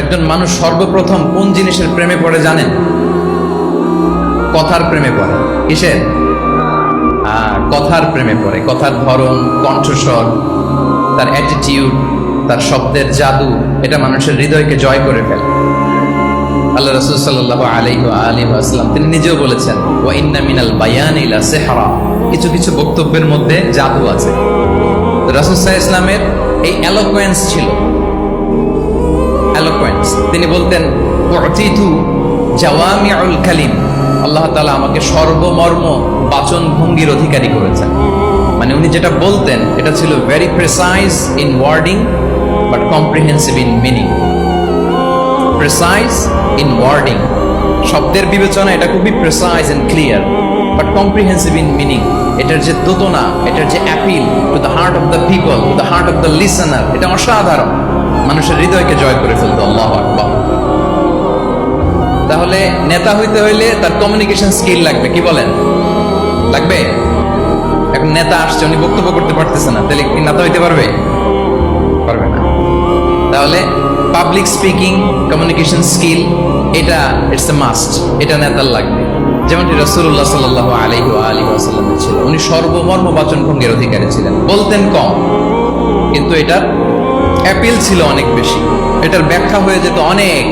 একজন মানুষ সর্বপ্রথম কোন জিনিসের প্রেমে পড়ে জানেন? কথার প্রেমে পড়ে। কিসের? কথার প্রেমে পড়ে। কথার ধরন, কণ্ঠস্বর, তার অ্যাটিটিউড, তার শব্দের জাদু, এটা মানুষের হৃদয়কে জয় করে ফেলে। আল্লাহ রাসূল সাল্লাল্লাহু আলাইহি ওয়াসাল্লাম তিনি নিজেও বলেছেন, ওয়া ইন্না মিনাল বায়ানি লা সিহরা, কিছু কিছু বক্তব্যের মধ্যে জাদু আছে। রাসূল সাল্লাল্লাহু আলাইহি ওয়াসাল্লামের এই এলোকোয়েন্স ছিল। এলোকোয়েন্স, তিনি বলতেন উতিতু জাওয়ামিউল কালিম, আল্লাহ তাআলা আমাকে সর্বমর্ম বাচন ভঙ্গির অধিকারী করেছেন। মানে উনি যেটা বলতেন এটা ছিল very precise in wording but comprehensive in meaning. Precise in wording, শব্দের বিবেচনা এটা খুবই precise and clear, but comprehensive in meaning, এটার যে দোতনা, এটার যে appeal to the heart of the people, to the heart of the listener, এটা অসাধারণ, মানুষের হৃদয়কে জয় করে ফেলতো। আল্লাহু আকবার। তাহলে নেতা হইতে হইলে তার কমিউনিকেশন স্কিল লাগবে, কি বলেন? লাগবে? এখন নেতা আসছে, উনি বক্তব্য করতে পারতেছে না, তাহলে কি নেতা হইতে পারবে? পারবে না। তাহলে পাবলিক স্পিকিং, কমিউনিকেশন স্কিল, এটা ইটস এ মাস্ট, এটা নেতার লাগবে। যেমনটি রাসূলুল্লাহ সাল্লাল্লাহু আলাইহি ওয়াসাল্লাম ছিল, উনি সর্বমর্ম বাচন ভঙ্গির অধিকারী ছিলেন। বলতেন কম, কিন্তু এটার অ্যাপিল ছিল অনেক বেশি, এটার ব্যাখ্যা হয়ে যেত অনেক।